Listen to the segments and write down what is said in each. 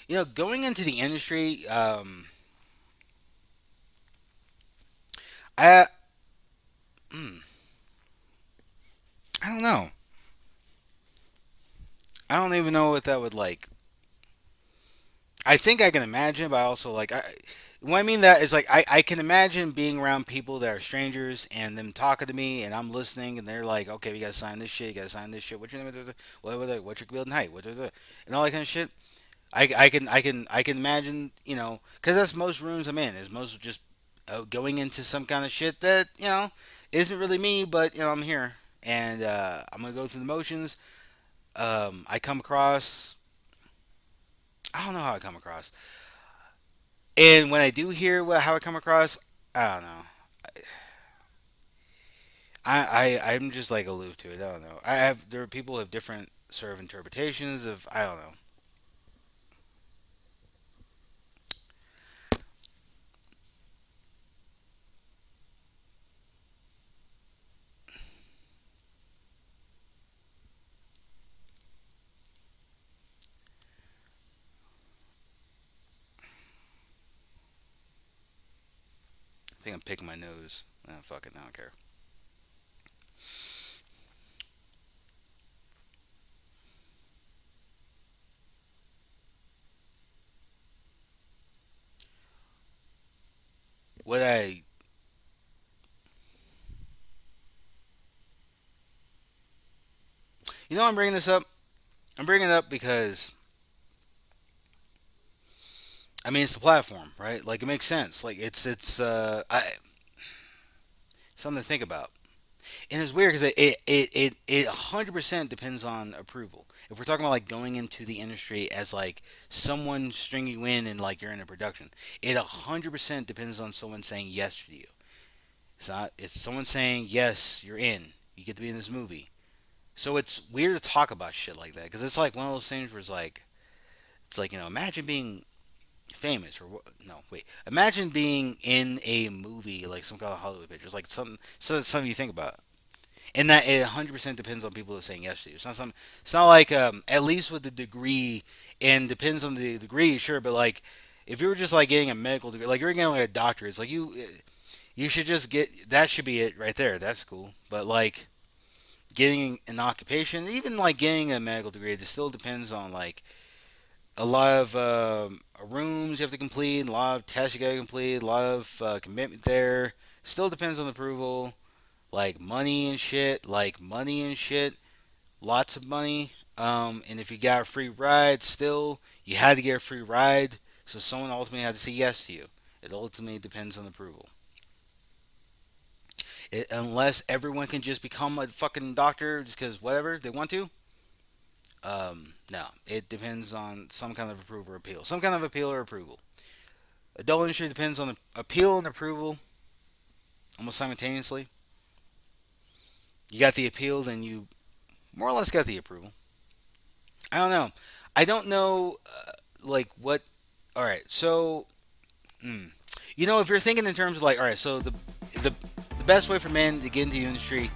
Going into the industry, I mm, I don't know. I don't even know what that would like. I think I can imagine, but I also when I mean that is like I can imagine being around people that are strangers and them talking to me and I'm listening and they're like, okay, you gotta sign this shit, you gotta sign this shit. What's your name? What's your building height? And all that kind of shit. I can imagine, because that's most rooms I'm in. Is most just going into some kind of shit that isn't really me, but I'm here and I'm gonna go through the motions. I come across. I don't know how I come across, and when I do hear how I come across, I don't know. I'm just like aloof to it. I don't know. There are people who have different sort of interpretations of I don't know. I think I'm picking my nose. Fuck it, I don't care. What I I'm bringing this up. I'm bringing it up because I mean it's the platform, right? Like it makes sense. Like something to think about. And it's weird because it 100% depends on approval. If we're talking about like going into the industry as like someone stringing you in and like you're in a production, it 100% depends on someone saying yes to you. It's not. It's someone saying yes, you're in. You get to be in this movie. So it's weird to talk about shit like that because it's like one of those things where it's like imagine being famous or no wait imagine being in a movie like some kind of Hollywood picture. It's like something so that's something you think about. And that it 100% depends on people that are saying yes to you. It's not like at least with the degree and depends on the degree, sure, but like if you were just like getting a medical degree, like you're getting like a doctorate, it's like you should just get that should be it right there. That's cool. But like getting an occupation, even like getting a medical degree, it still depends on like a lot of rooms you have to complete, a lot of tests you got to complete, a lot of commitment there. Still depends on approval, like money and shit, lots of money. And if you got a free ride, still you had to get a free ride, so someone ultimately had to say yes to you. It ultimately depends on approval. Unless everyone can just become a fucking doctor just because whatever they want to. No, it depends on some kind of approval or appeal. Some kind of appeal or approval. Adult industry depends on the appeal and approval almost simultaneously. You got the appeal, then you more or less got the approval. I don't know. I don't know, like what. All right, so mm, if you're thinking in terms of like, all right, so the the best way for men to get into the industry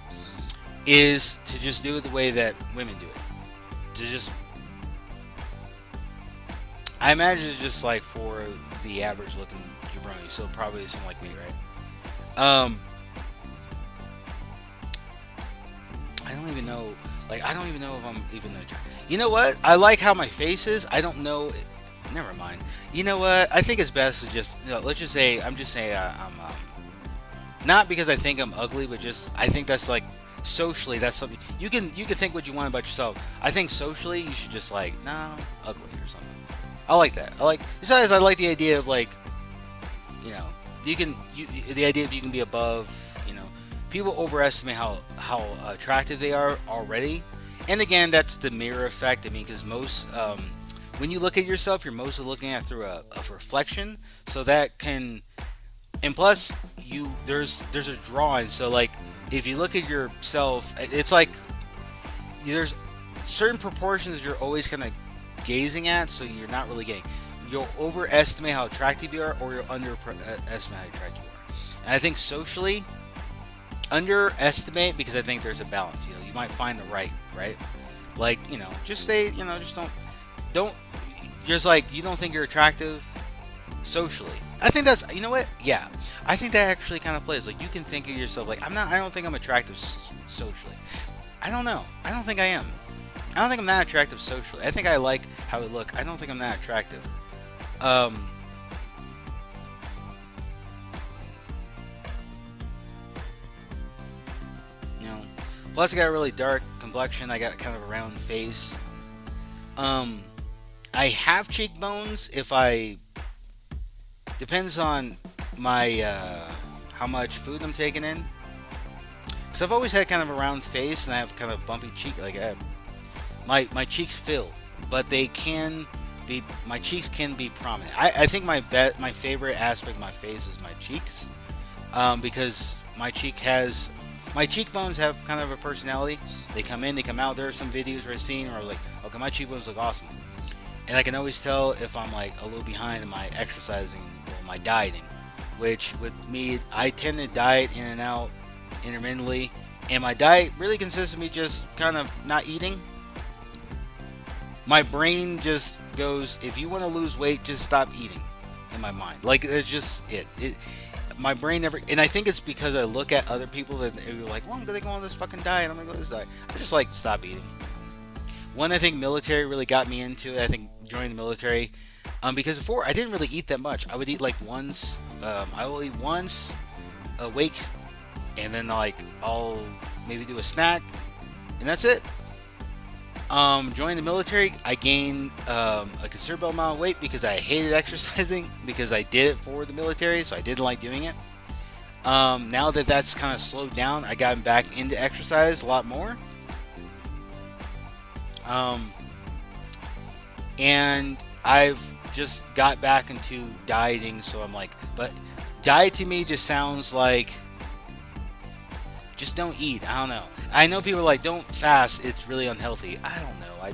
is to just do it the way that women do it. To just, I imagine it's just like for the average looking jabroni, so probably someone like me, right? I don't even know. Like, I don't even know if I'm even. You know what? I like how my face is. I don't know. Never mind. You know what? I think it's best to just let's just say I'm just saying I'm not because I think I'm ugly, but just I think that's like socially that's something you can think what you want about yourself. I think socially you should just like no ugly or something. I like that. I like besides I like the idea of like you know the idea of you can be above people overestimate how attractive they are already. And again, that's the mirror effect. I mean, because most when you look at yourself, you're mostly looking at through a reflection, so that can. And plus, there's a drawing. So like, if you look at yourself, it's like there's certain proportions you're always kind of gazing at, so you're not really getting. You'll overestimate how attractive you are, or you'll underestimate how attractive you are. And I think socially, underestimate because I think there's a balance. You might find the right. Like just say, just don't Just like you don't think you're attractive socially. I think that's, you know what? Yeah, I think that actually kind of plays. Like you can think of yourself like I'm not. I don't think I'm attractive socially. I don't know. I don't think I am. I don't think I'm that attractive socially. I think I like how I look. I don't think I'm that attractive. Um, you know. Plus, I got a really dark complexion. I got kind of a round face. Um, I have cheekbones. If I depends on my how much food I'm taking in. Because I've always had kind of a round face and I have kind of bumpy cheek. Like my cheeks fill, but they can be my cheeks can be prominent. I think my favorite aspect of my face is my cheeks, because my cheekbones have kind of a personality. They come in, they come out. There are some videos where I've seen where I'm like, okay, my cheekbones look awesome, and I can always tell if I'm like a little behind in my exercising or my dieting. Which with me, I tend to diet in and out intermittently, and my diet really consists of me just kind of not eating. My brain just goes, if you want to lose weight, just stop eating. In my mind, like it's just it. My brain never, and I think it's because I look at other people that they're like, well, I'm gonna go on this fucking diet. I'm gonna go on this diet. I just like stop eating. One, I think military really got me into it. I think joining the military, because before I didn't really eat that much. I would eat like once. I will eat once a week, and then like I'll maybe do a snack, and that's it. Joining the military, I gained a considerable amount of weight because I hated exercising because I did it for the military, so I didn't like doing it. Now that that's kind of slowed down, I got back into exercise a lot more. Um, and I've just got back into dieting, so I'm like, but diet to me just sounds like just don't eat. I don't know. I know people are like don't fast. It's really unhealthy. I don't know. I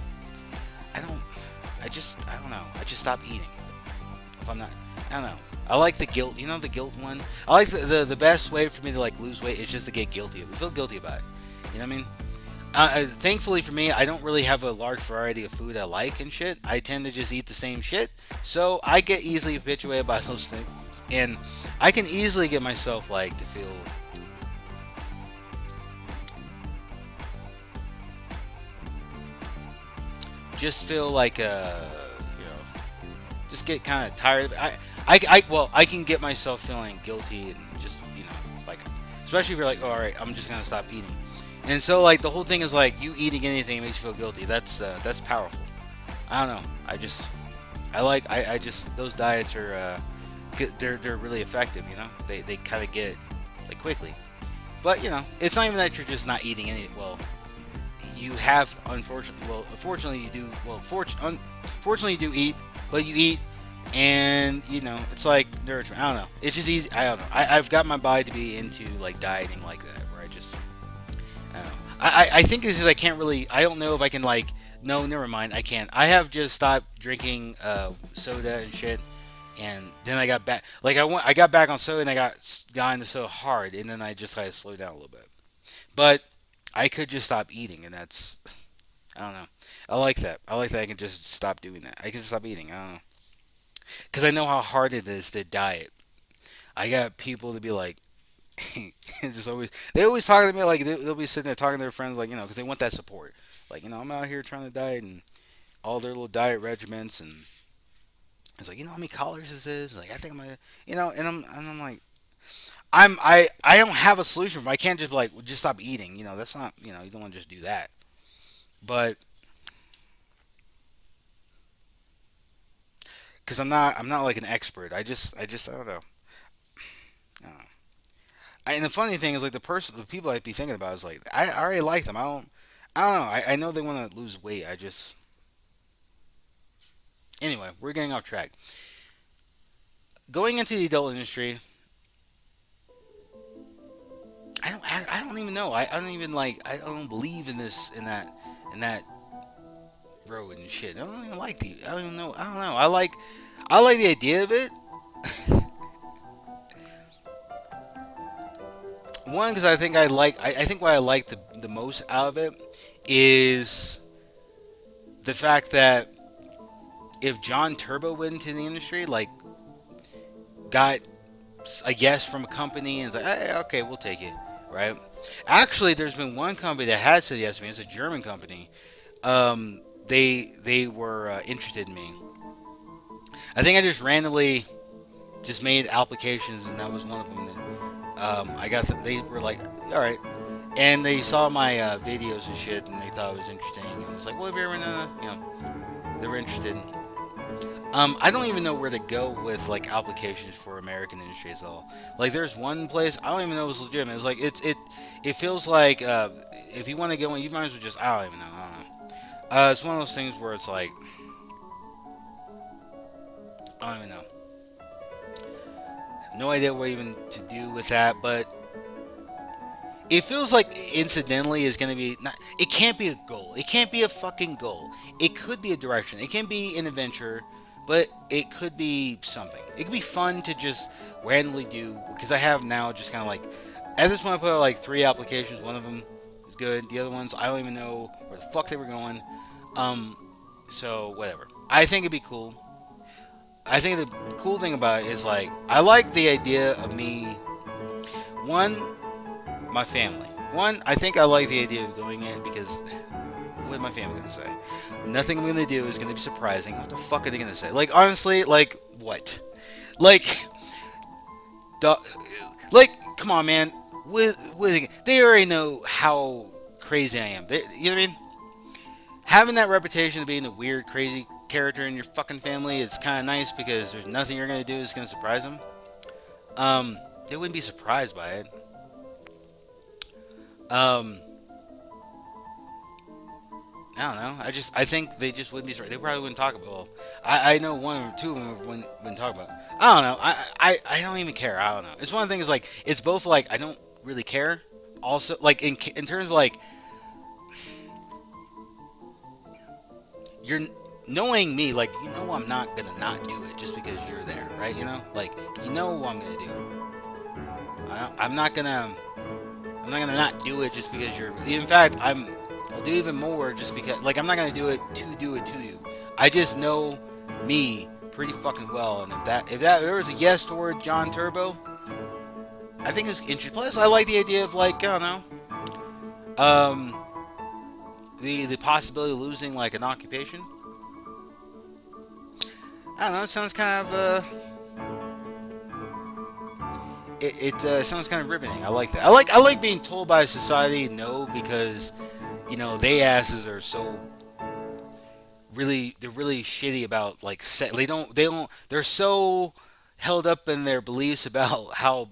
don't. I don't know. I just stop eating. If I'm not, I don't know. I like the guilt. You know the guilt one. I like the best way for me to like lose weight is just to get guilty. Feel guilty about it. You know what I mean? Thankfully for me, I don't really have a large variety of food I like and shit. I tend to just eat the same shit, so I get easily habituated by those things, and I can easily get myself like to feel like you know, just get kind of tired of it. Well, I can get myself feeling guilty and just like, especially if you're like, oh, all right, I'm just gonna stop eating. And so like the whole thing is like you eating anything makes you feel guilty. That's powerful. I don't know. I just those diets are they're really effective. You know, they kind of get like quickly. But it's not even that you're just not eating any. Well, you have unfortunately you do. Well, fortunately you do eat, but you eat, and it's like nourishment. I don't know. It's just easy. I don't know. I've got my body to be into like dieting like that, where I don't know. I think it's just I can't really. I don't know if I can like. No, never mind. I can't. I have just stopped drinking soda and shit, and then I got back. Like I got back on soda, and I got into so hard, and then I just had to slow down a little bit. But I could just stop eating, and that's I don't know. I like that. I like that I can just stop doing that. I can just stop eating. I don't know. Because I know how hard it is to diet. I got people to be like, just always they always talk to me like they'll be sitting there talking to their friends like because they want that support. Like I'm out here trying to diet and all their little diet regiments and it's like how many calories this is. Like I think I'm gonna and I'm like I don't have a solution. I can't just like just stop eating. That's not you don't want to just do that. But because I'm not like an expert. I don't know. I don't know. And the funny thing is like the people I'd be thinking about is like I already like them. I don't know. I know they want to lose weight. I just anyway. We're getting off track. Going into the adult industry, I don't even know. I don't even like. I don't believe in this in that road and shit. I don't even like the. I don't even know. I don't know. I like the idea of it. One because I think what I like the most out of it is the fact that if John Turbo went into the industry, like got a yes from a company and it's like, hey, okay, we'll take it, right? Actually, there's been one company that has said yes to me. It's a German company. They were interested in me. I think I just randomly just made applications, and that was one of them. And, I got some. They were like, all right, and they saw my videos and shit, and they thought it was interesting. And it was like, well, if you're ever in they were interested. I don't even know where to go with like applications for American industries at all. Like, there's one place I don't even know if it's legitimate. It's like it feels like if you want to go in, you might as well just I don't even know. I don't know. It's one of those things where it's like I don't even know. No idea what even to do with that, but it feels like incidentally is going to be not, it can't be a goal. It can't be a fucking goal. It could be a direction. It can be an adventure, but it could be something. It could be fun to just randomly do because I have now just kind of like at this point I put out like 3 applications. One of them is good. The other ones I don't even know where the fuck they were going. Um so whatever. I think it'd be cool. I think the cool thing about it is like I like the idea of me one my family. One, I think I like the idea of going in because what is my family gonna say? Nothing I'm gonna do is gonna be surprising. What the fuck are they gonna say? Like honestly, like what? Like, the, like come on, man. They already know how crazy I am. You know what I mean? Having that reputation of being a weird, crazy character in your fucking family is kind of nice because there's nothing you're gonna do that's gonna surprise them. They wouldn't be surprised by it. Um, I don't know. I think they just wouldn't be surprised. They probably wouldn't talk about. Well, I know one or two of them wouldn't talk about. I don't know. I don't even care. I don't know. It's one of the things like it's both like I don't really care. Also, like in terms of like you're knowing me, like you know I'm not gonna not do it just because you're there, right? You know, like you know what I'm gonna do. I'm not gonna. I'm not gonna not do it just because you're. In fact, I'll do even more just because. Like I'm not gonna do it to you. I just know me pretty fucking well, and if there was a yes toward John Turbo, I think it's interesting. Plus, I like the idea of like I don't know, the possibility of losing like an occupation. I don't know. It sounds kind of it sounds kind of riveting. I like that. I like being told by society no because they asses are so they're really shitty about like they're so held up in their beliefs about how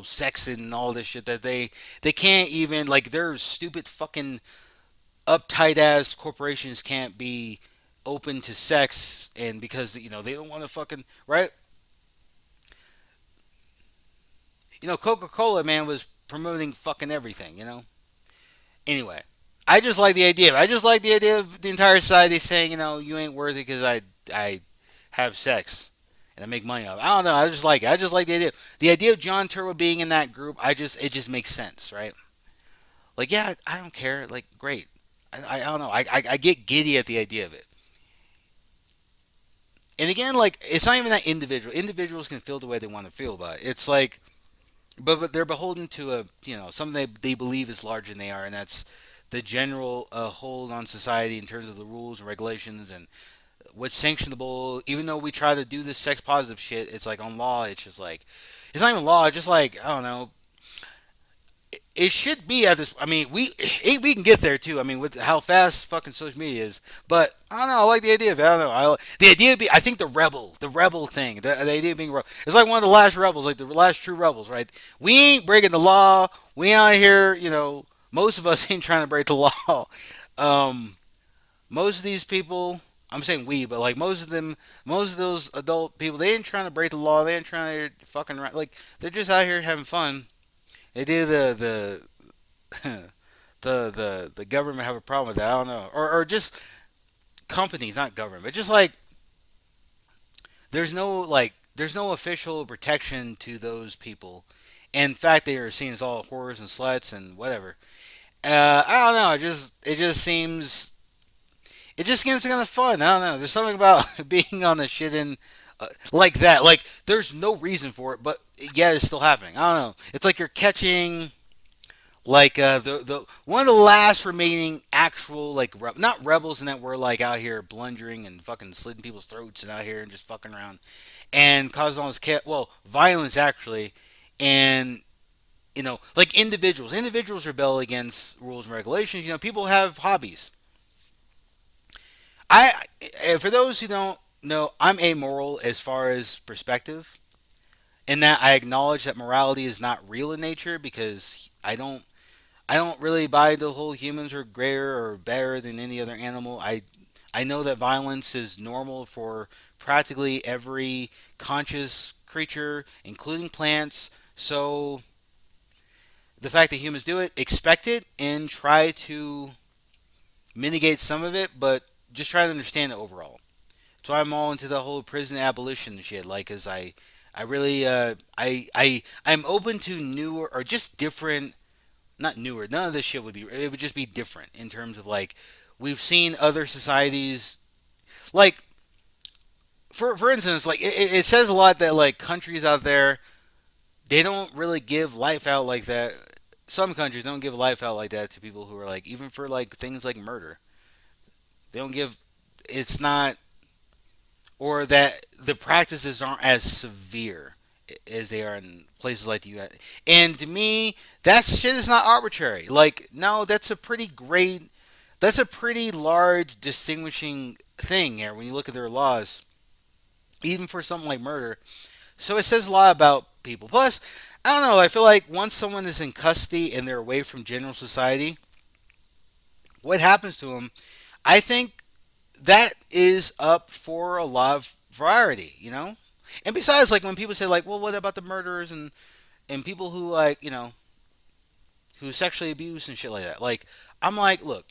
sex and all this shit that they can't even like their stupid fucking uptight ass corporations can't be open to sex and because they don't want to fucking right. Coca-Cola, man, was promoting fucking everything. Anyway, I just like the idea of it. I just like the idea of the entire society saying, you ain't worthy because I have sex and I make money off it. I don't know. I just like it. I just like the idea. The idea of John Turbo being in that group, it just makes sense, right? Like, yeah, I don't care. Like, great. I don't know. I get giddy at the idea of it. And again, like, it's not even that individual. Individuals can feel the way they want to feel about it. It's like, but they're beholden to something they believe is larger than they are, and that's the general hold on society in terms of the rules and regulations and what's sanctionable. Even though we try to do this sex positive shit, it's like on law, it's just like it's not even law. It's just like I don't know. It should be at this. I mean, we can get there too. I mean, with how fast fucking social media is. But I don't know. I like the idea of it. I don't know. The idea of be. I think the rebel thing. The idea of being rebel. It's like one of the last rebels, like the last true rebels, right? We ain't breaking the law. We out here. Most of us ain't trying to break the law. Um, most of these people. I'm saying we, but like most of them, most of those adult people, they ain't trying to break the law. They ain't trying to fucking like. They're just out here having fun. They do the government have a problem with that. I don't know, or just companies, not government, but just like there's no official protection to those people. In fact, they are seen as all whores and sluts and whatever. I don't know. It just it just gets kind of fun. I don't know. There's something about being on the shit in like that. Like there's no reason for it, but yeah, it's still happening. I don't know. It's like you're catching like the one of the last remaining actual like not rebels in that we're like out here blundering and fucking slitting people's throats and out here and just fucking around and causing all this violence actually, and like individuals rebel against rules and regulations. People have hobbies. I For those who don't know, I'm amoral as far as perspective, in that I acknowledge that morality is not real in nature because I don't really buy the whole humans are greater or better than any other animal. I know that violence is normal for practically every conscious creature, including plants. So the fact that humans do it, expect it and try to mitigate some of it, but just try to understand it overall. So I'm all into the whole prison abolition shit, like, cause I really, I'm open to newer or just different, not newer. None of this shit would be. It would just be different in terms of like, we've seen other societies, like, for instance, like it says a lot that like countries out there they don't really give life out like that. Some countries don't give life out like that to people who are like, even for like things like murder, they don't give. It's not, or that the practices aren't as severe as they are in places like the U.S. And to me, that shit is not arbitrary. Like, no, that's a pretty large distinguishing thing here when you look at their laws, even for something like murder. So it says a lot about people. Plus, I don't know. I feel like once someone is in custody and they're away from general society, what happens to them? I think that is up for a lot of variety. And besides, like when people say like, well, what about the murderers and people who like who sexually abuse and shit like that? Like, I'm like, look,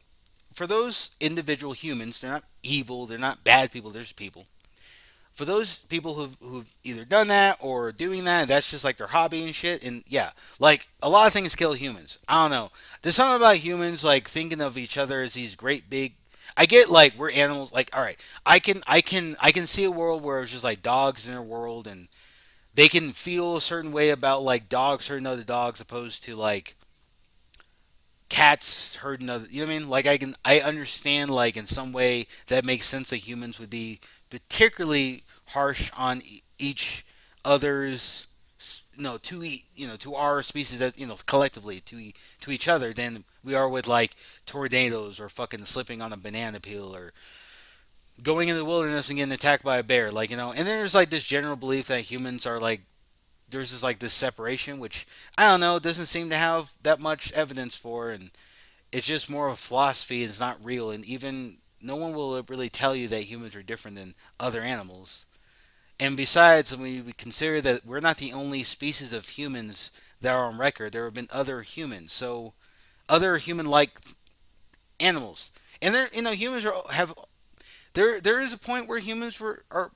for those individual humans, they're not evil, they're not bad people, they're just people. For those people who've either done that or doing that, that's just like their hobby and shit. And yeah, like a lot of things kill humans. I don't know. There's something about humans like thinking of each other as these great big. I get like we're animals. Like all right, I can see a world where it's just like dogs in a world and they can feel a certain way about like dogs hurting other dogs opposed to like cats hurting other. You know what I mean? Like I understand like in some way that makes sense that humans would be particularly harsh on each other's to our species as collectively to each other than we are with like tornadoes or fucking slipping on a banana peel or going into the wilderness and getting attacked by a bear, like, and then there's like this general belief that humans are like there's just like this separation, which I don't know, doesn't seem to have that much evidence for, and it's just more of a philosophy. It's not real, and even no one will really tell you that humans are different than other animals. And besides, when we consider that we're not the only species of humans that are on record, there have been other humans, so other human-like animals, and humans have there is a point where humans are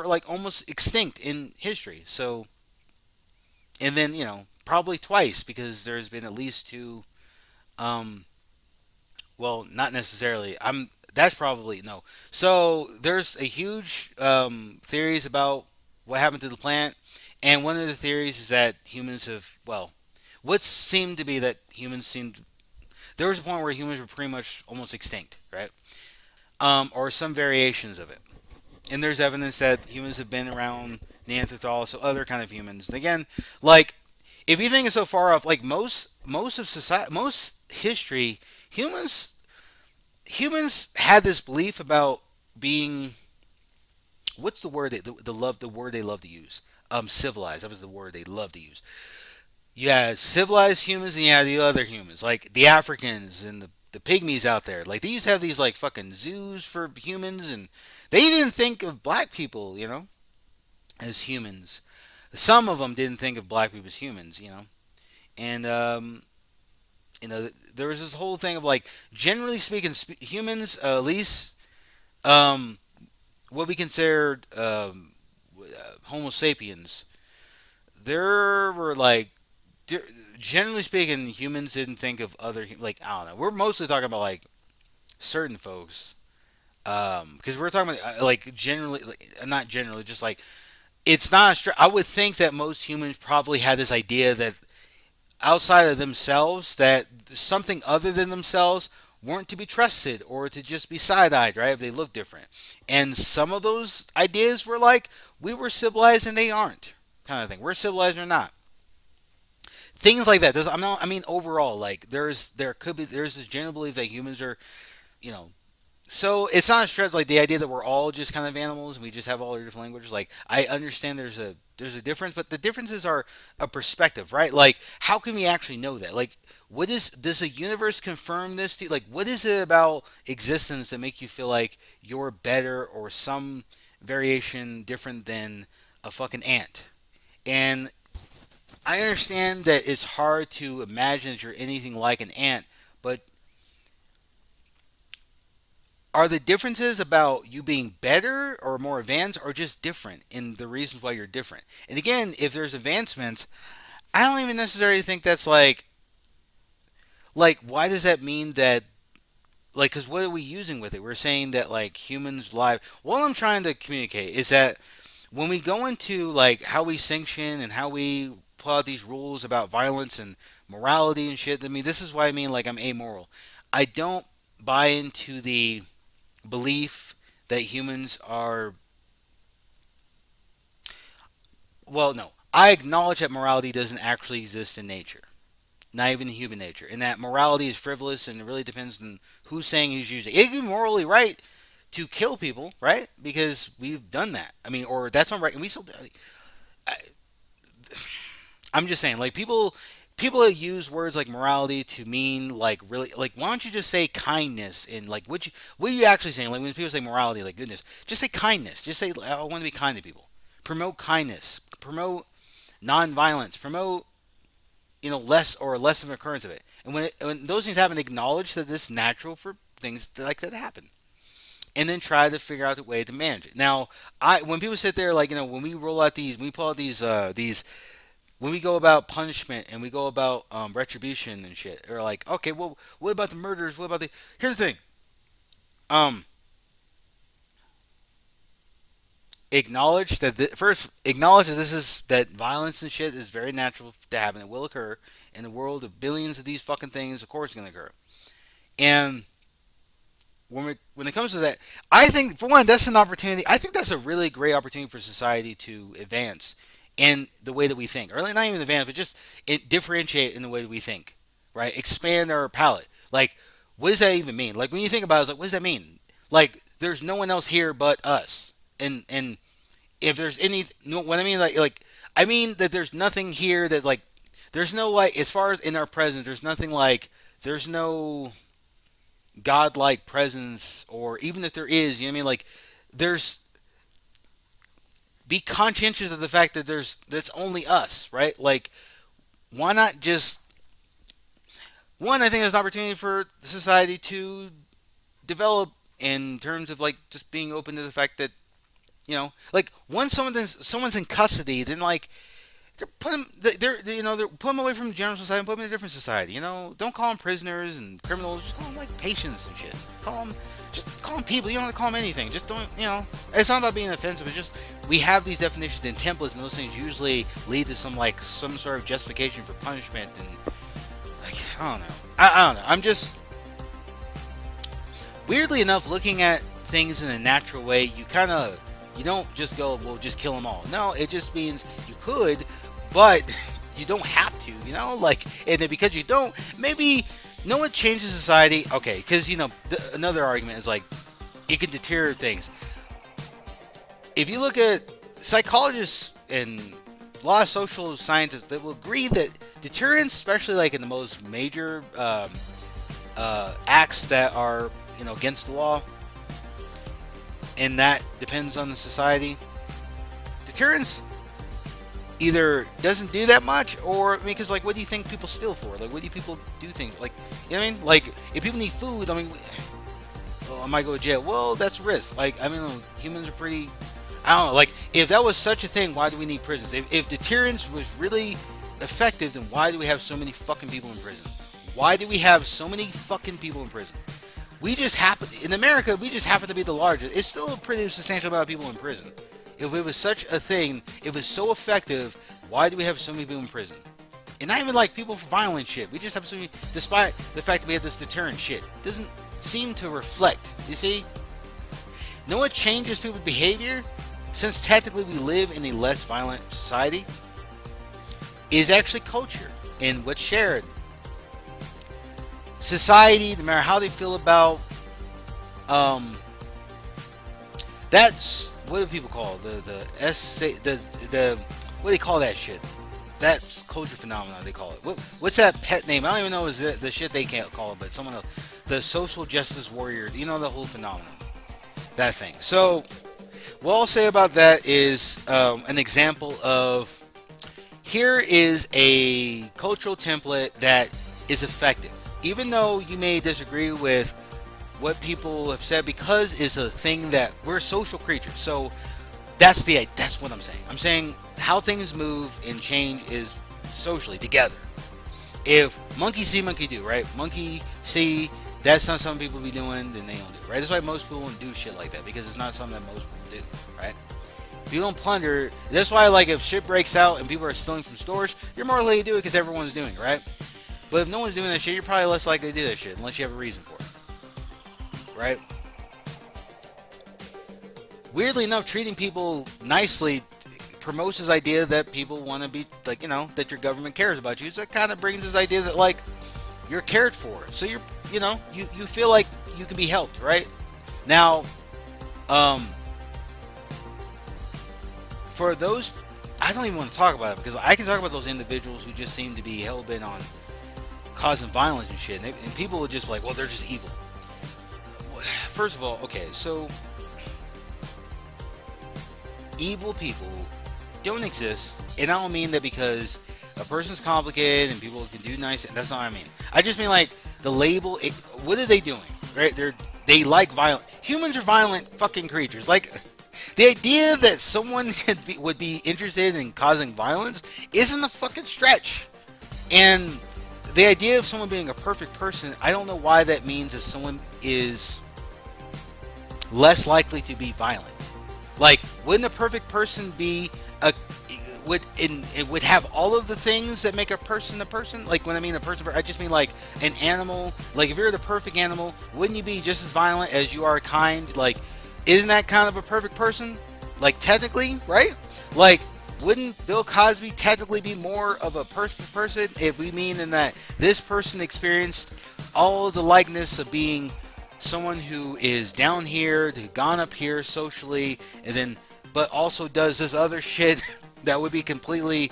like almost extinct in history. So, and then probably twice because there's been at least two. Um, Well, not necessarily. I'm. That's probably no. So there's a huge theories about what happened to the plant, and one of the theories is that humans have what seemed to be that humans seemed there was a point where humans were pretty much almost extinct, right? Or some variations of it. And there's evidence that humans have been around Neanderthals, so other kind of humans. And again, like if you think it's so far off, like most of society, most history, humans had this belief about being what's the word they love to use, civilized. That was the word they love to use. You had civilized humans and you had the other humans, like the Africans and the pygmies out there. Like they used to have these like fucking zoos for humans, and they didn't think of black people, as humans. Some of them didn't think of black people as humans. And there was this whole thing of like, generally speaking, humans, at least um, what we considered Homo sapiens, there were like, generally speaking, humans didn't think of other, like, I don't know. We're mostly talking about like certain folks. Because we're talking about like generally, like, not generally, just like it's not. I would think that most humans probably had this idea that outside of themselves, that something other than themselves weren't to be trusted or to just be side-eyed, right? If they look different, and some of those ideas were like we were civilized and they aren't, kind of thing. We're civilized or not. Things like that. I'm not. I mean, overall, like there's this general belief that humans are, you know, so it's not a stretch like the idea that we're all just kind of animals and we just have all our different languages. Like I understand there's a difference, but the differences are a perspective, right? Like how can we actually know that? Like what is does the universe confirm this to you? Like what is it about existence that make you feel like you're better or some variation different than a fucking ant? And I understand that it's hard to imagine that you're anything like an ant, but are the differences about you being better or more advanced or just different in the reasons why you're different? And again, if there's advancements, I don't even necessarily think that's like why does that mean that like cuz what are we using with it? We're saying that like humans live. What I'm trying to communicate is that when we go into like how we sanction and how we pull out these rules about violence and morality and shit, I mean this is why I mean like I'm amoral. I don't buy into the belief that humans are well no I acknowledge that morality doesn't actually exist in nature, not even in human nature, and that morality is frivolous and it really depends on who's saying who's using it. It can be morally right to kill people, right? Because we've done that. I mean, or that's not right, and we still. I, I'm just saying, like people that use words like morality to mean like really like why don't you just say kindness and like what are you actually saying? Like when people say morality, like goodness, just say kindness. Just say I want to be kind to people. Promote kindness. Promote non-violence. Promote less or less of an occurrence of it. And when those things happen, acknowledge that it's natural for things like that to happen. And then try to figure out the way to manage it. Now, I when people sit there like when we roll out when we pull out these when we go about punishment and we go about retribution and shit, or like, okay, well, what about the murders? What about the? Here's the thing. Um, first acknowledge that that violence and shit is very natural to happen. It will occur in the world of billions of these fucking things. Of course, it's gonna occur. And when it comes to that, I think for one, that's an opportunity. I think that's a really great opportunity for society to advance in the way that we think, or not even advance, but just differentiate in the way that we think, right? Expand our palette. Like, what does that even mean? Like when you think about it, it's like, what does that mean? Like, there's no one else here but us, and if there's any, no, what I mean, like I mean that there's nothing here that like, there's no like, as far as in our presence, there's nothing like, there's no godlike presence, or even if there is, you know what I mean? Like, there's be conscientious of the fact that that's only us, right? Like, why not just one? I think there's an opportunity for society to develop in terms of like just being open to the fact that like once someone's in custody, then like put them they're put them away from the general society and put them in a different society. Don't call them prisoners and criminals. Just call them like patients and shit. Call them people. You don't have to call them anything. Just don't. It's not about being offensive. It's just we have these definitions and templates, and those things usually lead to some sort of justification for punishment. And like I don't know. I don't know. I'm just weirdly enough looking at things in a natural way. You don't just go, well, just kill them all. No, it just means you could, but you don't have to, like, and then because you don't, maybe no one changes society. Okay, because another argument is like it can deter things. If you look at psychologists and a lot of social scientists, that will agree that deterrence, especially like in the most major acts that are against the law, and that depends on the society. Deterrence either doesn't do that much, or because like, what do you think people steal for? Like, what do people do things like? You know what I mean? Like, if people need food, I mean, I might go to jail. Well, that's risk. Like, I mean, humans are pretty. I don't know. Like, if that was such a thing, why do we need prisons? If deterrence was really effective, then why do we have so many fucking people in prison? Why do we have so many fucking people in prison? We just happen in America. We just happen to be the largest. It's still a pretty substantial amount of people in prison. If it was such a thing, if it's so effective, why do we have so many people in prison? And not even like people for violent shit. We just have so many, despite the fact that we have this deterrent shit. It doesn't seem to reflect. You see? Know what changes people's behavior? Since technically we live in a less violent society, is actually culture and what's shared. Society, no matter how they feel about, um, that's what do people call it? The what do they call that shit? That's culture phenomenon. They call it. What's that pet name? I don't even know is the shit they can't call it, but someone else. The social justice warrior. You know the whole phenomenon. That thing. So what I'll say about that is an example of here is a cultural template that is effective. Even though you may disagree with what people have said, because it's a thing that we're social creatures. So that's what I'm saying. I'm saying how things move and change is socially together. If monkey see, monkey do, right? Monkey see, that's not something people be doing, then they don't do, right? That's why most people don't do shit like that, because it's not something that most people do, right? If you don't plunder, that's why, like, if shit breaks out and people are stealing from stores, you're more likely to do it because everyone's doing it, right? But if no one's doing that shit, you're probably less likely to do that shit unless you have a reason for it, right? Weirdly enough, treating people nicely promotes this idea that people want to be, like, that your government cares about you. So it kind of brings this idea that, like, you're cared for. So you feel like you can be helped, right? Now, for those, I don't even want to talk about it, because I can talk about those individuals who just seem to be hell-bent on causing violence and shit. And people would just be like, well, they're just evil. First of all, okay, so evil people don't exist, and I don't mean that because a person's complicated and people can do nice. That's not what I mean. I just mean like the label. What are they doing? Right? They like violent. Humans are violent fucking creatures. Like the idea that someone would be interested in causing violence isn't a fucking stretch. And the idea of someone being a perfect person, I don't know why that means that someone is less likely to be violent. Like, wouldn't a perfect person be a it would have all of the things that make a person a person? Like, when I mean a person, I just mean like an animal. Like, if you're the perfect animal, wouldn't you be just as violent as you are kind? Like, isn't that kind of a perfect person? Like, technically, right? Like, wouldn't Bill Cosby technically be more of a perfect person if we mean in that this person experienced all of the likeness of being someone who is down here, who gone up here socially, and then but also does this other shit that would be completely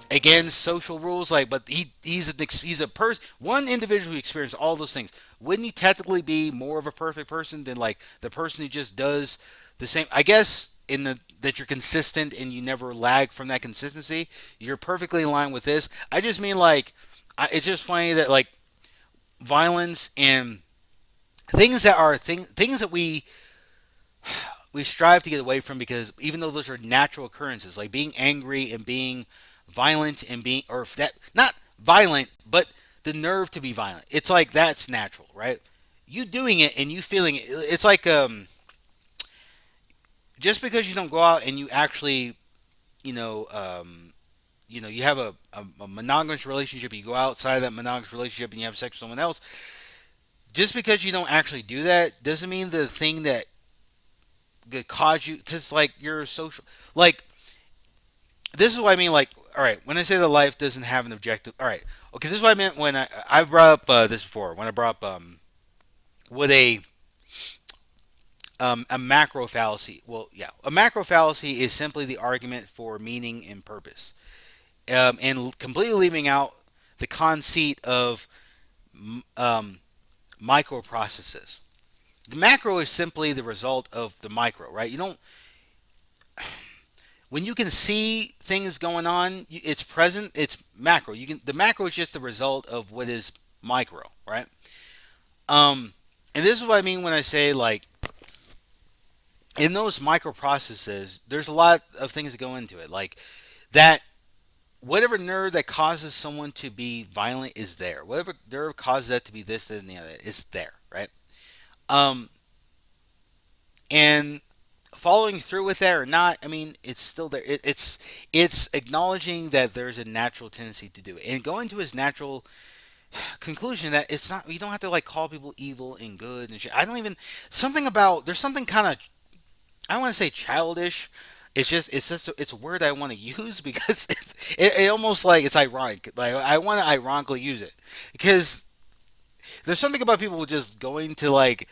against social rules? Like, but he's a person, one individual who experienced all those things. Wouldn't he technically be more of a perfect person than like the person who just does the same? I guess in the that you're consistent and you never lag from that consistency. You're perfectly in line with this. I just mean like it's just funny that like violence and things that are things that we strive to get away from, because even though those are natural occurrences, like being angry and being violent and being, or if that, not violent, but the nerve to be violent, it's like that's natural, right? You doing it and you feeling it, it's like just because you don't go out and you actually, you know, you have a monogamous relationship, you go outside of that monogamous relationship and you have sex with someone else. Just because you don't actually do that doesn't mean the thing that could cause you, because like you're social, like this is what I mean. Like, all right, when I say that life doesn't have an objective, all right, okay, this is what I meant when I brought up this before, when I brought up what a macro fallacy. Well, yeah, a macro fallacy is simply the argument for meaning and purpose, and completely leaving out the conceit of um, microprocesses. The macro is simply the result of the micro, right? You don't, when you can see things going on, it's present, it's macro. The macro is just the result of what is micro, right? Um, and this is what I mean when I say like in those microprocesses, there's a lot of things that go into it, like that. Whatever nerve that causes someone to be violent is there. Whatever nerve causes that to be this, and the other is there, right? Um, and following through with that or not, I mean, it's still there. It's acknowledging that there's a natural tendency to do it and going to his natural conclusion that it's not. You don't have to like call people evil and good and shit. I don't even something about there's something kind of I don't want to say childish. It's just it's a word I want to use because it almost like it's ironic. Like I want to ironically use it because there's something about people just going to like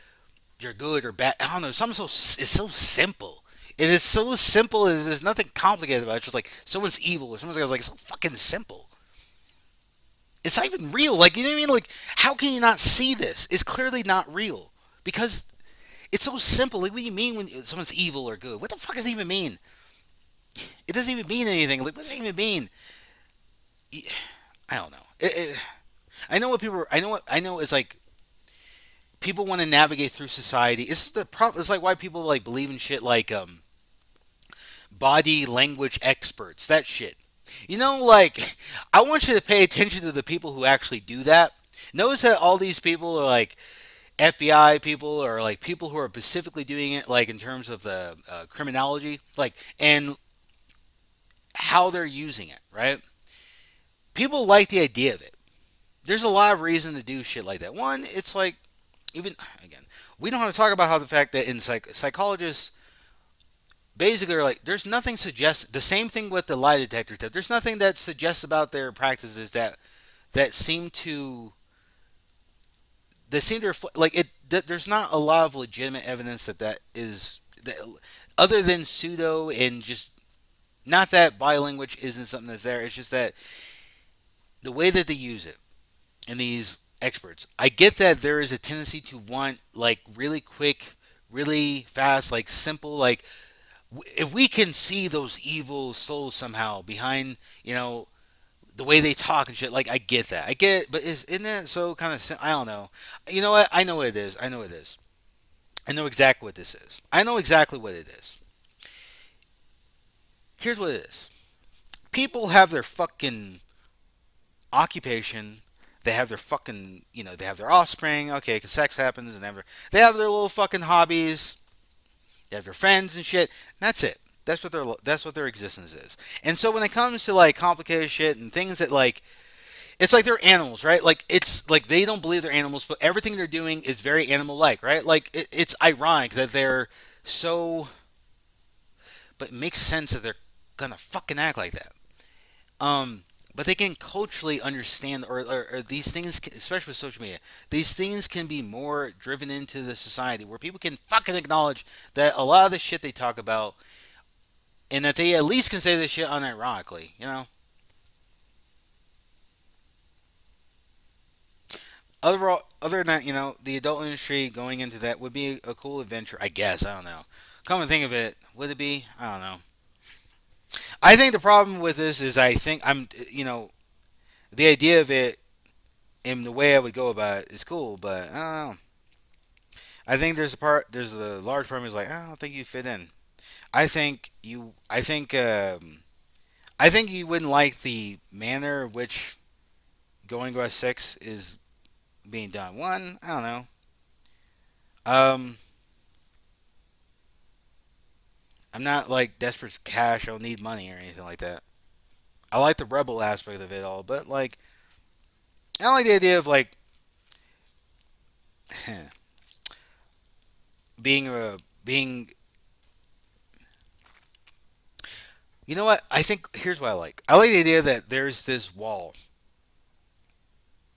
you're good or bad. I don't know. Something so it's so simple. It is so simple. And there's nothing complicated about it. It's just like someone's evil or someone's like it's so fucking simple. It's not even real. Like you know what I mean? Like how can you not see this? It's clearly not real because it's so simple. Like what do you mean when someone's evil or good? What the fuck does it even mean? It doesn't even mean anything. Like what does it even mean? I don't know. I know what people. I know what I know. It's like people want to navigate through society. It's the problem. It's like why people like believe in shit like body language experts. That shit. You know, like I want you to pay attention to the people who actually do that. Notice that all these people are like FBI people or like people who are specifically doing it, like in terms of the criminology, like and how they're using it. Right? People like the idea of it. There's a lot of reason to do shit like that. One, it's like even again, we don't have to talk about how the fact that in psychologists basically are like there's nothing suggests the same thing with the lie detector test. There's nothing that suggests about their practices that seem to reflect like it. There's not a lot of legitimate evidence that is that, other than pseudo and just not that biolanguage isn't something that's there. It's just that the way that they use it and these experts. I get that there is a tendency to want like really quick, really fast, like simple, like if we can see those evil souls somehow behind, the way they talk and shit. Like I get that, I get it, but isn't that so kind of? I don't know. You know what? I know what it is. I know what it is. I know exactly what this is. I know exactly what it is. Here's what it is. People have their fucking occupation. They have their fucking, they have their offspring. Okay, because sex happens, and they have their little fucking hobbies. They have their friends and shit. And that's it. That's what their existence is. And so when it comes to like complicated shit and things that like it's like they're animals, right? Like it's like they don't believe they're animals, but everything they're doing is very animal-like, right? Like it's ironic that they're so, but it makes sense that they're gonna fucking act like that. But they can culturally understand, or these things, especially with social media, these things can be more driven into the society where people can fucking acknowledge that a lot of the shit they talk about, and that they at least can say this shit unironically, Other than that, the adult industry going into that would be a cool adventure, I guess. I don't know. Come and think of it, would it be? I don't know. I think the problem with this is I think the idea of it and the way I would go about it is cool, but I don't know. There's a large part of me is like, I don't think you fit in. I think you wouldn't like the manner in which Going West 6 is being done. One, I don't know. Um, I'm not like desperate for cash. I don't need money or anything like that. I like the rebel aspect of it all, but like, I don't like the idea of like being. You know what? I think here's what I like. I like the idea that there's this wall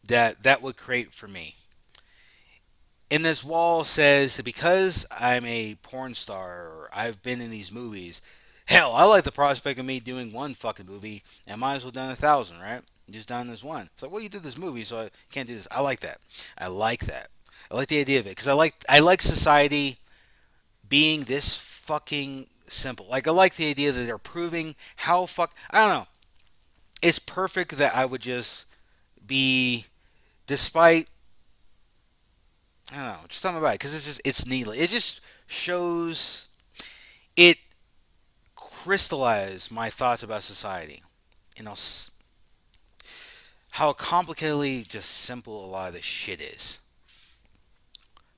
that would create for me. And this wall says that because I'm a porn star or I've been in these movies, hell, I like the prospect of me doing one fucking movie and might as well done 1,000, right? Just done this one. It's like, well, you did this movie, so I can't do this. I like that. I like that. I like the idea of it because I like society being this fucking simple. Like I like the idea that they're proving how I don't know. It's perfect that I would just be, despite I don't know, just something about it because it's needless. It just shows it crystallized my thoughts about society. You know how complicatedly just simple a lot of this shit is.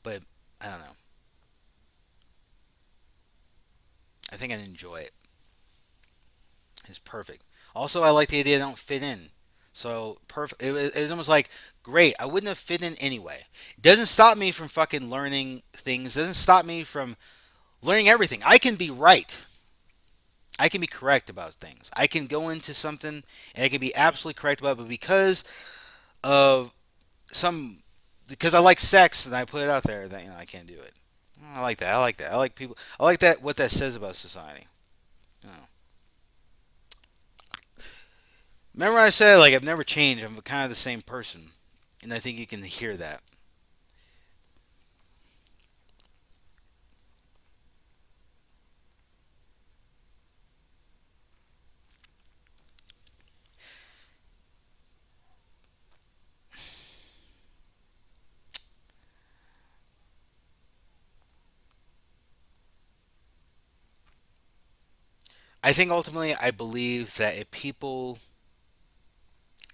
But I don't know. I think I enjoy it. It's perfect. Also, I like the idea I don't fit in. So perfect. It was almost like great. I wouldn't have fit in anyway. It doesn't stop me from fucking learning things. Doesn't stop me from learning everything. I can be right. I can be correct about things. I can go into something and I can be absolutely correct about it, but of some because I like sex and I put it out there that I can't do it. I like that. I like that. I like people. I like that. What that says about society. You know. Remember I said like I've never changed. I'm kind of the same person, and I think you can hear that. I think ultimately I believe that if people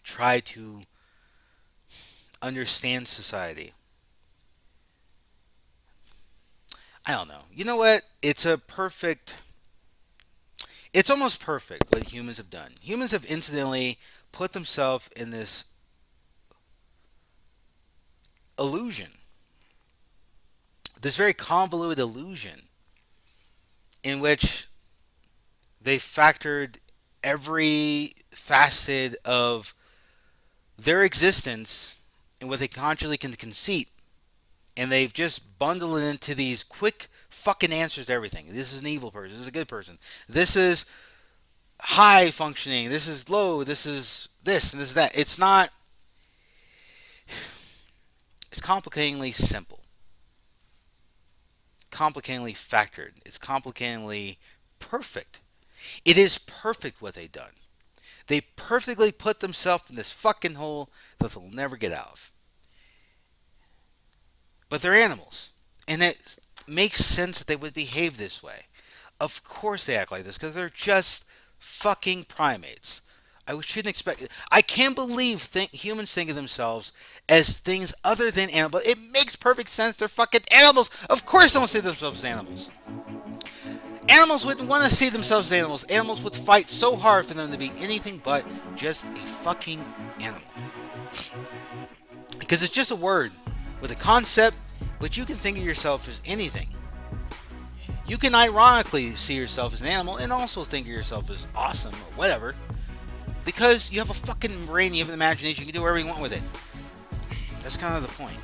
try to understand society, I don't know. You know what? It's almost perfect what humans have done. Humans have incidentally put themselves in this illusion, this very convoluted illusion in which they factored every facet of their existence and what they consciously can conceit, and they've just bundled it into these quick fucking answers to everything. This is an evil person. This is a good person. This is high functioning. This is low. This is this and this is that. It's not. It's complicatingly simple, complicatingly factored. It's complicatingly perfect. It is perfect what they've done. They perfectly put themselves in this fucking hole that they'll never get out of. But they're animals. And it makes sense that they would behave this way. Of course they act like this because they're just fucking primates. I shouldn't expect it. I can't believe humans think of themselves as things other than animals. It makes perfect sense. They're fucking animals. Of course they don't see themselves as animals. Animals wouldn't want to see themselves as animals. Animals would fight so hard for them to be anything but just a fucking animal. Because it's just a word with a concept, but you can think of yourself as anything. You can ironically see yourself as an animal and also think of yourself as awesome or whatever. Because you have a fucking brain, you have an imagination, you can do whatever you want with it. That's kind of the point.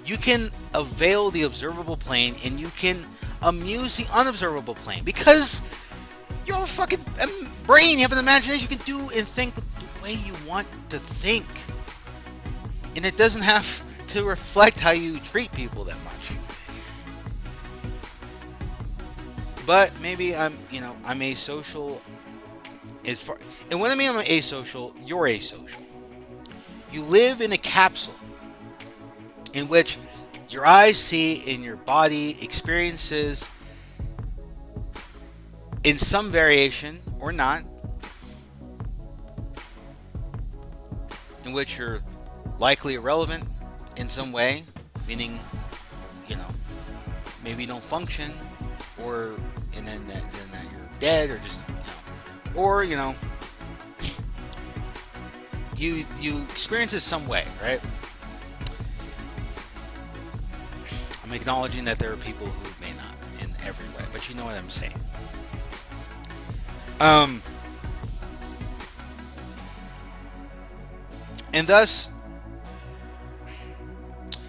You can avail the observable plane and you can amuse the unobservable plane. Because you have a fucking brain, you have an imagination, you can do and think the way you want to think. And it doesn't have to reflect how you treat people that much. But maybe I'm asocial as far. And when I mean I'm asocial, you're asocial. You live in a capsule in which your eyes see and your body experiences in some variation or not, in which you're likely irrelevant in some way, meaning, maybe you don't function, or and then that you're dead, or just, or you experience it some way, right? I'm acknowledging that there are people who may not in every way, but you know what I'm saying. And thus,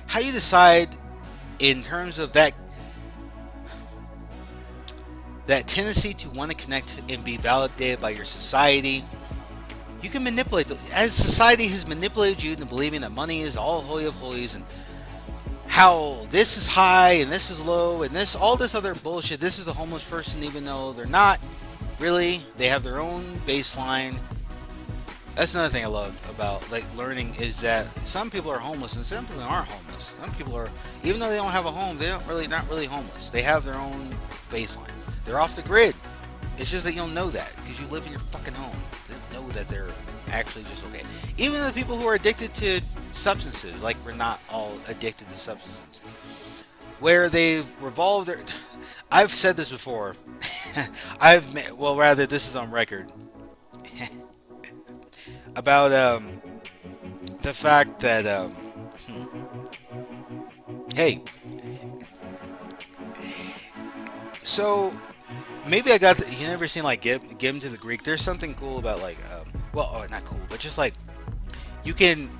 how you decide in terms of that tendency to want to connect and be validated by your society, you can manipulate as society has manipulated you into believing that money is all holy of holies, and how this is high and this is low and all this other bullshit. This is a homeless person, even though they're not really. They have their own baseline. That's another thing I love about learning, is that some people are homeless and some people aren't homeless. Some people are, even though they don't have a home, they're not really homeless. They have their own baseline. They're off the grid. It's just that you don't know that because you live in your fucking home. You don't know that they're actually just okay. Even the people who are addicted to substances. Like we're not all addicted to substances. Where they've revolved their. I've said this before. Well, rather, this is on record about the fact that hey, so maybe I got you never seen like give 'em to the Greek. There's something cool about like well, oh, not cool, but just like you can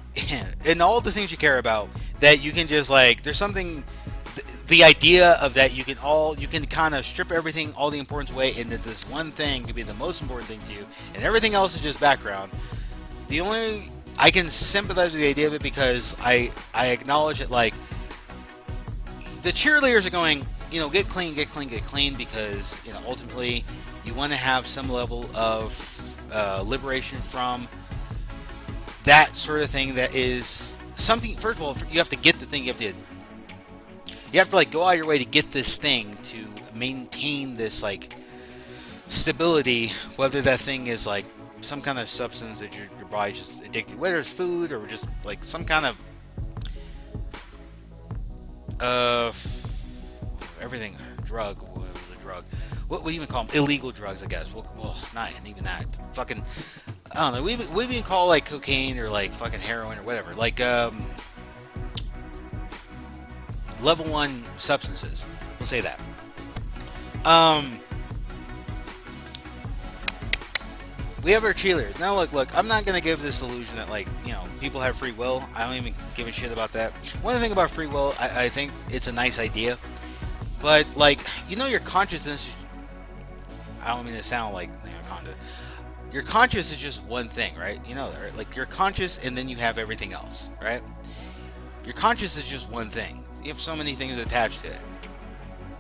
in all the things you care about that you can just like there's something the idea of that you can kind of strip everything all the importance away and that this one thing could be the most important thing to you and everything else is just background. The only I can sympathize with the idea of it because I acknowledge it like the cheerleaders are going, you know, get clean, get clean, get clean because, you know, ultimately you want to have some level of liberation from that sort of thing that is something. First of all, you have to get the thing. You have to like go out of your way to get this thing to maintain this like stability. Whether that thing is like some kind of substance that your body's just addicted, whether it's food or just like some kind of uh everything drug. What was a drug? What do you even call them? Illegal drugs, I guess. Well, not even that. Fucking I don't know. We even call like cocaine or like fucking heroin or whatever. Like level one substances. We'll say that. Um, we have our cheerleaders. Now look. I'm not gonna give this illusion that like you know people have free will. I don't even give a shit about that. One thing about free will, I think it's a nice idea, but like you know your consciousness. I don't mean to sound like Anaconda. Your conscious is just one thing, right? You know that, right? Like you're conscious and then you have everything else, right? Your conscious is just one thing. You have so many things attached to it.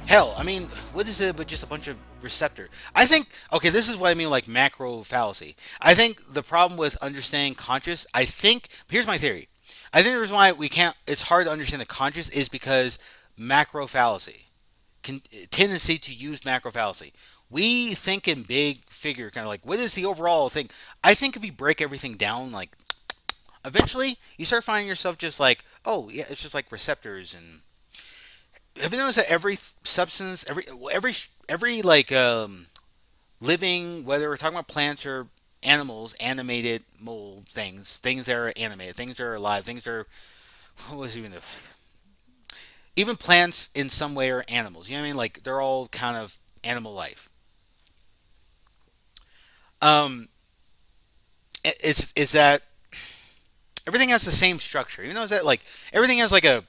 Hell, I mean, what is it but just a bunch of receptor? I think, okay, this is what I mean like macro fallacy. I think the problem with understanding conscious, I think, here's my theory. I think the reason why we can't, it's hard to understand the conscious is because macro fallacy, tendency to use macro fallacy. We think in big figure, kind of like, what is the overall thing? I think if you break everything down, like, eventually you start finding yourself just like, oh, yeah, it's just like receptors and have you noticed that every substance, every like living, whether we're talking about plants or animals, animated mold things, things that are animated, things that are alive, things that are what was even the even plants in some way are animals. You know what I mean? Like they're all kind of animal life. Um, is that everything has the same structure? You know, is that like everything has like a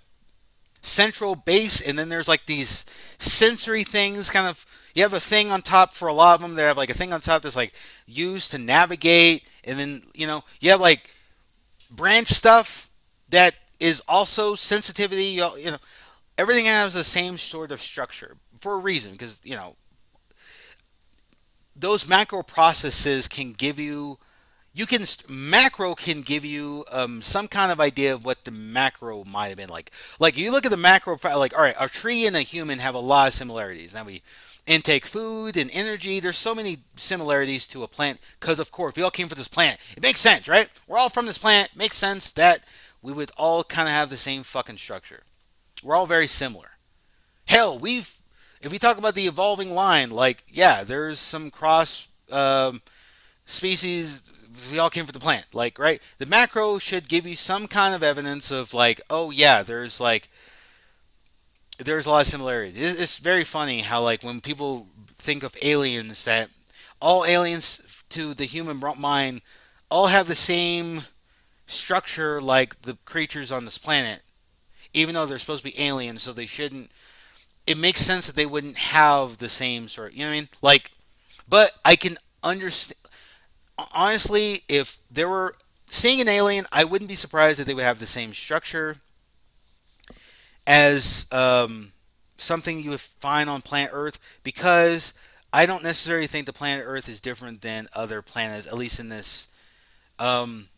central base and then there's like these sensory things kind of you have a thing on top for a lot of them they have like a thing on top that's like used to navigate and then you know you have like branch stuff that is also sensitivity you know everything has the same sort of structure for a reason because you know those macro processes can give you you can macro can give you some kind of idea of what the macro might have been like. Like you look at the macro, like all right, a tree and a human have a lot of similarities. Now we intake food and energy. There's so many similarities to a plant because of course we all came from this planet. It makes sense, right? We're all from this planet. It makes sense that we would all kind of have the same fucking structure. We're all very similar. Hell, we've if we talk about the evolving line, like yeah, there's some cross species we all came from the plant like right the macro should give you some kind of evidence of like oh yeah there's a lot of similarities it's very funny how like when people think of aliens that all aliens to the human mind all have the same structure like the creatures on this planet even though they're supposed to be aliens so they shouldn't it makes sense that they wouldn't have the same sort you know what I mean like but I can understand honestly, if there were seeing an alien, I wouldn't be surprised that they would have the same structure as something you would find on planet Earth because I don't necessarily think the planet Earth is different than other planets, at least in this. Um,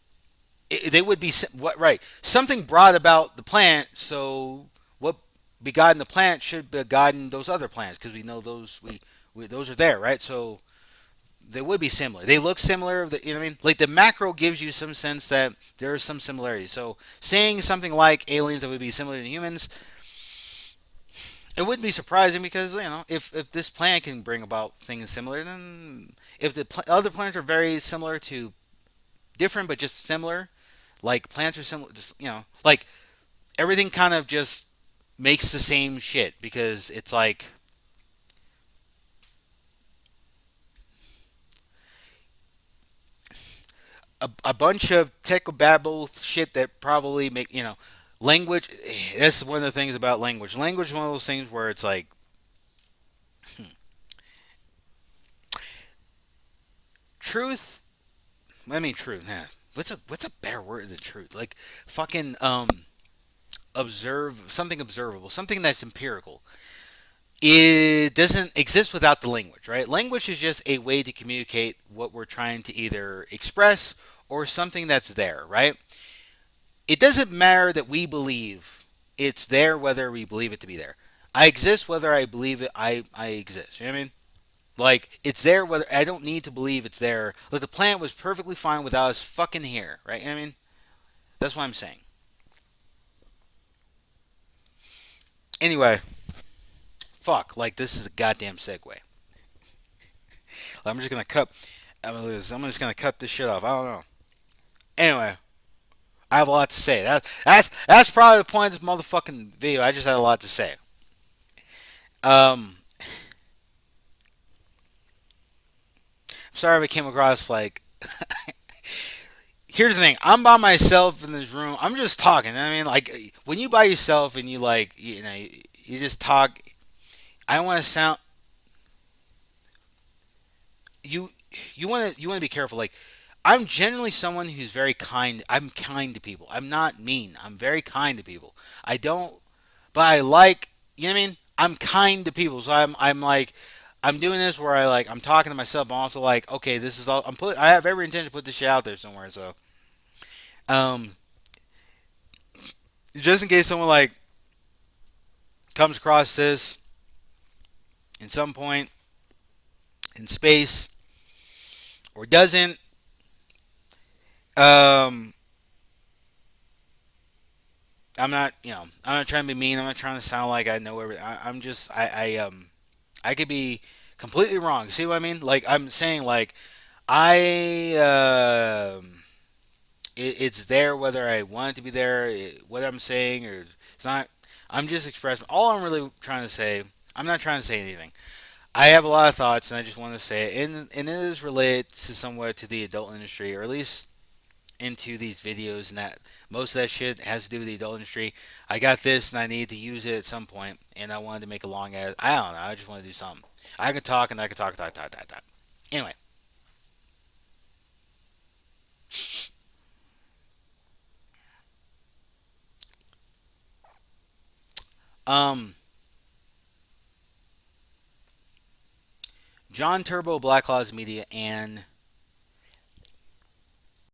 they would be what right something brought about the planet, so what begotten the planet should begotten those other planets because we know those we those are there, right? So they would be similar. They look similar. You know what I mean? Like the macro gives you some sense that there is some similarities. So saying something like aliens that would be similar to humans, it wouldn't be surprising because if this planet can bring about things similar, then if the other planets are very similar to different but just similar, like planets are similar, just like everything kind of just makes the same shit because it's like a bunch of technobabble shit that probably make language. That's one of the things about language. Language is one of those things where it's like truth. I mean, truth. Nah, what's a better word than truth? Like fucking observe something observable, something that's empirical. It doesn't exist without the language, right? Language is just a way to communicate what we're trying to either express or something that's there, right? It doesn't matter that we believe it's there whether we believe it to be there. I exist whether I believe it. I exist. You know what I mean? Like it's there whether I don't need to believe it's there. Like the planet was perfectly fine without us fucking here, right? You know what I mean? That's what I'm saying. Anyway, fuck. Like this is a goddamn segue. I'm just gonna cut. I'm just gonna cut this shit off. I don't know. Anyway, I have a lot to say. That's probably the point of this motherfucking video. I just had a lot to say. I'm sorry if I came across like. Here's the thing. I'm by myself in this room. I'm just talking. I mean, like when you by yourself and you like, you just talk. I don't want to sound. You you want to be careful. Like I'm generally someone who's very kind. I'm kind to people. I'm not mean. I'm very kind to people. I don't, but I like. You know what I mean? I'm kind to people. So I'm like I'm doing this where I'm talking to myself. I'm also like, okay, this is all. I have every intention to put this shit out there somewhere. So um, just in case someone like comes across this in some point in space or doesn't, um, I'm not trying to be mean. I'm not trying to sound like I know everything. I'm just, I could be completely wrong. See what I mean? Like I'm saying, like I, it's there whether I want it to be there. What I'm saying or it's not. I'm just expressing. All I'm really trying to say. I'm not trying to say anything. I have a lot of thoughts, and I just want to say it. And it is related to somewhat to the adult industry, or at least into these videos, and that most of that shit has to do with the adult industry. I got this, and I need to use it at some point, and I wanted to make a long ad. I don't know. I just want to do something. I can talk, and I can talk. Anyway, um, John Turbo, Black Claws Media, and